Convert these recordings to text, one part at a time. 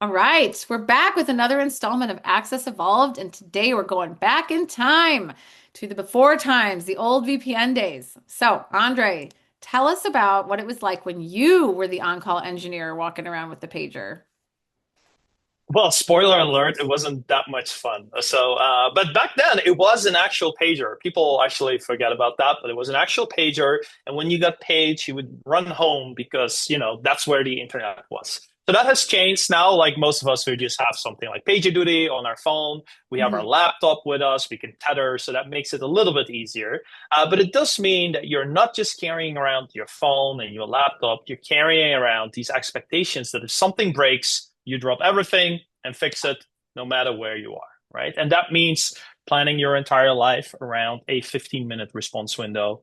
All right, we're back with another installment of Access Evolved, and today we're going back in time to the before times, the old VPN days. So, Andre, tell us about what it was like when you were the on-call engineer walking around with the pager. Well, spoiler alert, it wasn't that much fun. But back then it was an actual pager. People actually forget about that, but it was an actual pager. And when you got paged, you would run home because, that's where the internet was. So that has changed now. Like most of us, we just have something like PagerDuty on our phone. We have our Mhm. laptop with us. We can tether. So that makes it a little bit easier. But it does mean that you're not just carrying around your phone and your laptop. You're carrying around these expectations that if something breaks, you drop everything and fix it no matter where you are, right? And that means planning your entire life around a 15-minute response window.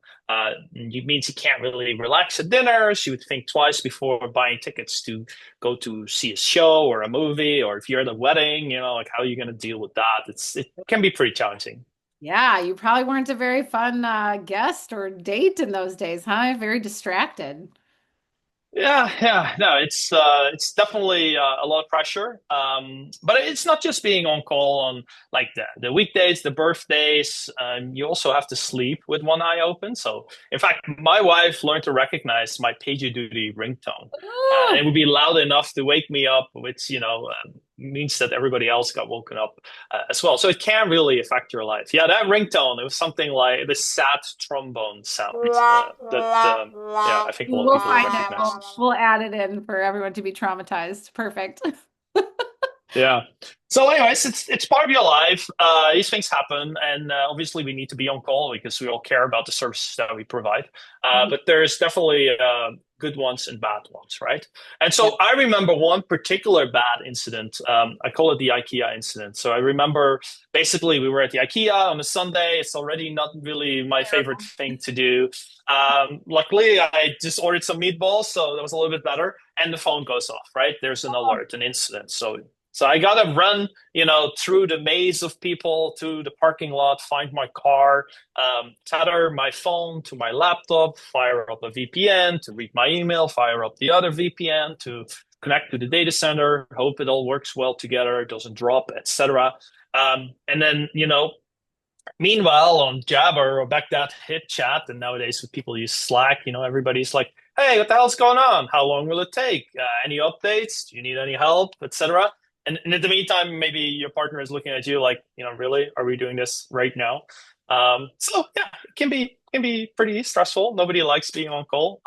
It means you can't really relax at dinner. So you would think twice before buying tickets to go to see a show or a movie, or if you're at a wedding, like how are you going to deal with that? It can be pretty challenging. Yeah, you probably weren't a very fun guest or date in those days, huh? Very distracted. Yeah. No, it's definitely a lot of pressure. But it's not just being on call on like the weekdays, the birthdays. You also have to sleep with one eye open. So, in fact, my wife learned to recognize my PagerDuty ringtone, and it would be loud enough to wake me up, which means that everybody else got woken up as well. So it can really affect your life. Yeah, that ringtone. It was something like the sad trombone sound that yeah, I think a lot of We'll people will find it. recognize. We'll add it in for everyone to be traumatized. Perfect. Yeah. So, anyways, it's part of your life. These things happen, and obviously, we need to be on call because we all care about the services that we provide. But there's definitely good ones and bad ones, right? And Yeah. so, I remember one particular bad incident. I call it the IKEA incident. So, I remember basically we were at the IKEA on a Sunday. It's already not really my favorite Terrible. thing to do. Luckily, I just ordered some meatballs, so that was a little bit better. And the phone goes off, right? There's an alert, an incident. So I gotta run, through the maze of people to the parking lot, find my car, tether my phone to my laptop, fire up a VPN to read my email, fire up the other VPN to connect to the data center, hope it all works well together, doesn't drop, etc. And then, meanwhile on Jabber or back that hit chat, and nowadays when people use Slack, everybody's like, "Hey, what the hell's going on? How long will it take? Any updates? Do you need any help, etc." And in the meantime, maybe your partner is looking at you like, really, are we doing this right now? So yeah, it can be pretty stressful. Nobody likes being on call.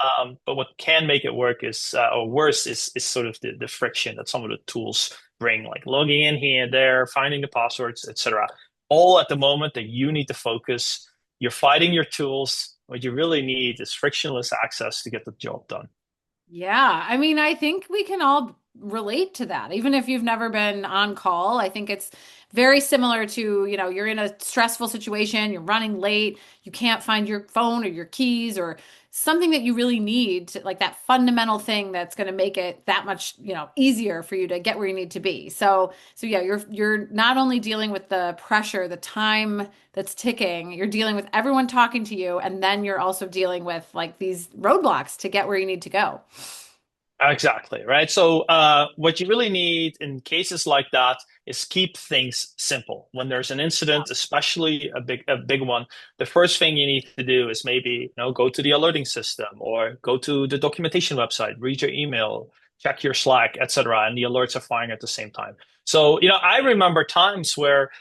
But what can make it work is, or worse, is sort of the friction that some of the tools bring, like logging in here and there, finding the passwords, etc. All at the moment that you need to focus. You're fighting your tools. What you really need is frictionless access to get the job done. Yeah, I mean, I think we can all relate to that. Even if you've never been on call, I think it's very similar to, you're in a stressful situation, you're running late, you can't find your phone or your keys or something that you really need to, like that fundamental thing that's going to make it that much, easier for you to get where you need to be. So yeah, you're not only dealing with the pressure, the time that's ticking, you're dealing with everyone talking to you, and then you're also dealing with like these roadblocks to get where you need to go. Exactly, right? So, what you really need in cases like that is keep things simple. When there's an incident, especially a big one, the first thing you need to do is maybe, go to the alerting system or go to the documentation website, read your email, check your Slack, etc., and the alerts are firing at the same time. So, I remember times where,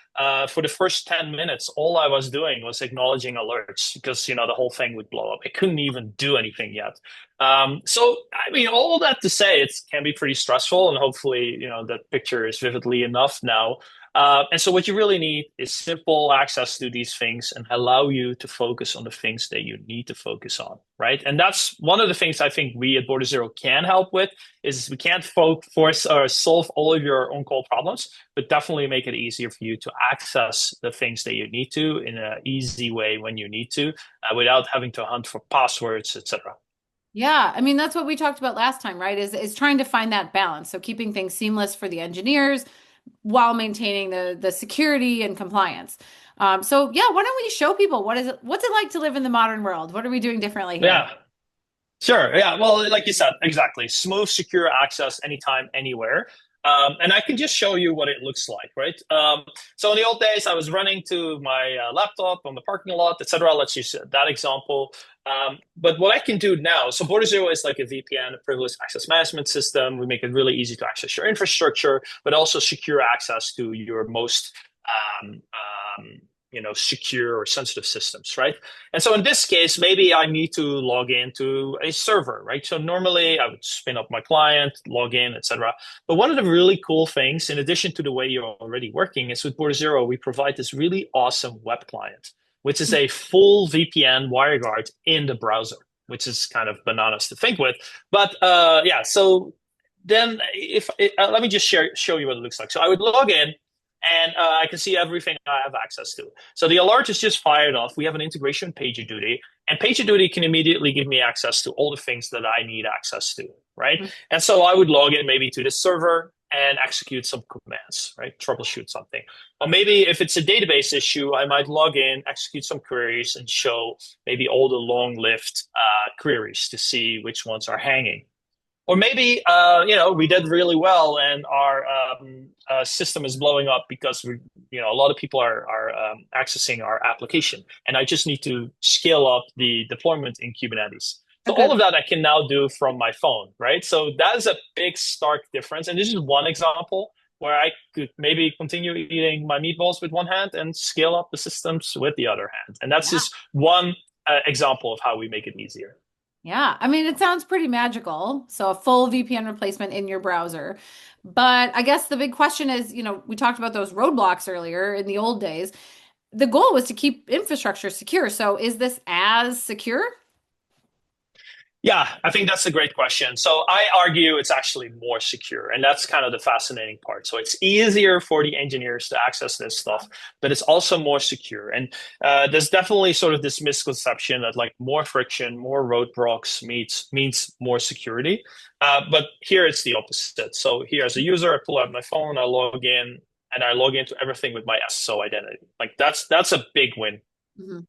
for the first 10 minutes, all I was doing was acknowledging alerts because, the whole thing would blow up. I couldn't even do anything yet. So, I mean, all that to say, it can be pretty stressful, and hopefully, that picture is vividly enough now. And so, what you really need is simple access to these things and allow you to focus on the things that you need to focus on, right? And that's one of the things I think we at Border Zero can help with. Is we can't force or solve all of your on-call problems, but definitely make it easier for you to access the things that you need to in an easy way when you need to, without having to hunt for passwords, etc. Yeah, I mean that's what we talked about last time, right? Is trying to find that balance. So keeping things seamless for the engineers while maintaining the security and compliance. So yeah, why don't we show people what's it like to live in the modern world? What are we doing differently here? Yeah. Sure. Yeah. Well, like you said, exactly. Smooth, secure access anytime, anywhere. And I can just show you what it looks like, right? So in the old days, I was running to my laptop on the parking lot, etc. Let's use that example. But what I can do now, so Border Zero is like a VPN, a privileged access management system. We make it really easy to access your infrastructure, but also secure access to your most um, um, secure or sensitive systems, right? And so in this case, maybe I need to log into a server, right? So normally I would spin up my client, log in, etc. But one of the really cool things, in addition to the way you're already working, is with Border Zero, we provide this really awesome web client, which is a full VPN WireGuard in the browser, which is kind of bananas to think with. But yeah, so then if let me just show you what it looks like. So I would log in and I can see everything I have access to. So the alert is just fired off. We have an integration with PagerDuty, and PagerDuty can immediately give me access to all the things that I need access to, right? And so I would log in maybe to this server and execute some commands, right? Troubleshoot something. Or maybe if it's a database issue, I might log in, execute some queries, and show maybe all the long-lived queries to see which ones are hanging. Or maybe we did really well and our system is blowing up because a lot of people are accessing our application, and I just need to scale up the deployment in Kubernetes. So all Okay. of that I can now do from my phone, right? So that is a big stark difference, and this is one example where I could maybe continue eating my meatballs with one hand and scale up the systems with the other hand, and that's Yeah. just one example of how we make it easier. Yeah. I mean, it sounds pretty magical. So a full VPN replacement in your browser. But I guess the big question is, we talked about those roadblocks earlier in the old days. The goal was to keep infrastructure secure. So is this as secure? Yeah, I think that's a great question. So I argue it's actually more secure, and that's kind of the fascinating part. So it's easier for the engineers to access this stuff, but it's also more secure. And there's definitely sort of this misconception that like more friction, more roadblocks means more security. But here it's the opposite. So here as a user, I pull out my phone, I log in, and I log into everything with my SSO identity. Like that's a big win. Mhm.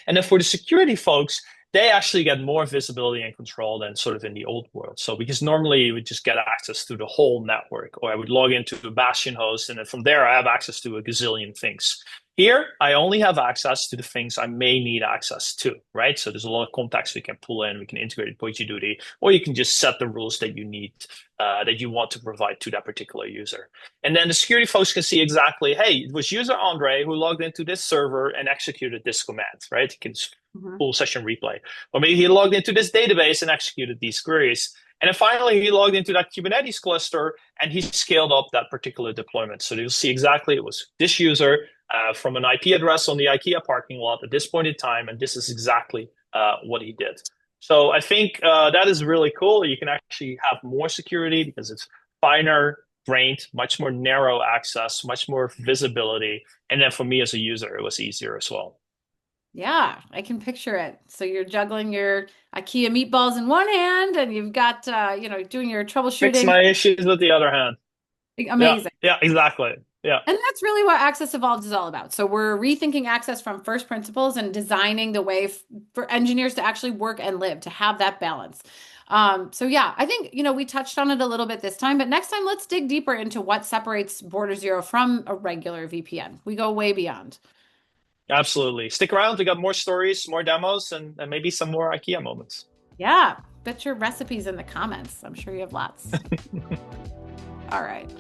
And then for the security folks, they actually get more visibility and control than sort of in the old world. So because normally you would just get access to the whole network, or I would log into a Bastion host, and then from there I have access to a gazillion things. Here, I only have access to the things I may need access to, right? So there's a lot of context we can pull in. We can integrate it with PagerDuty, or you can just set the rules that you need, that you want to provide to that particular user. And then the security folks can see exactly, hey, it was user Andree who logged into this server and executed this command, right? You can Mhm. full session replay. Or maybe he logged into this database and executed these queries. And then finally, he logged into that Kubernetes cluster and he scaled up that particular deployment. So you'll see exactly it was this user from an IP address on the IKEA parking lot at this point in time. And this is exactly what he did. So I think that is really cool. You can actually have more security because it's finer grained, much more narrow access, much more visibility. And then for me as a user, it was easier as well. Yeah, I can picture it. So you're juggling your IKEA meatballs in one hand and you've got doing your Fix troubleshooting. my issues with the other hand. Yeah, Amazing. yeah, exactly. Yeah, And that's really what Access Evolved is all about. So we're rethinking access from first principles and designing the way for engineers to actually work and live, to have that balance. So yeah, I think, we touched on it a little bit this time, but next time let's dig deeper into what separates Border Zero from a regular VPN. We go way beyond. absolutely. Stick around. We got more stories, more demos, and maybe some more IKEA moments. Yeah, put your recipes in the comments. I'm sure you have lots. All right.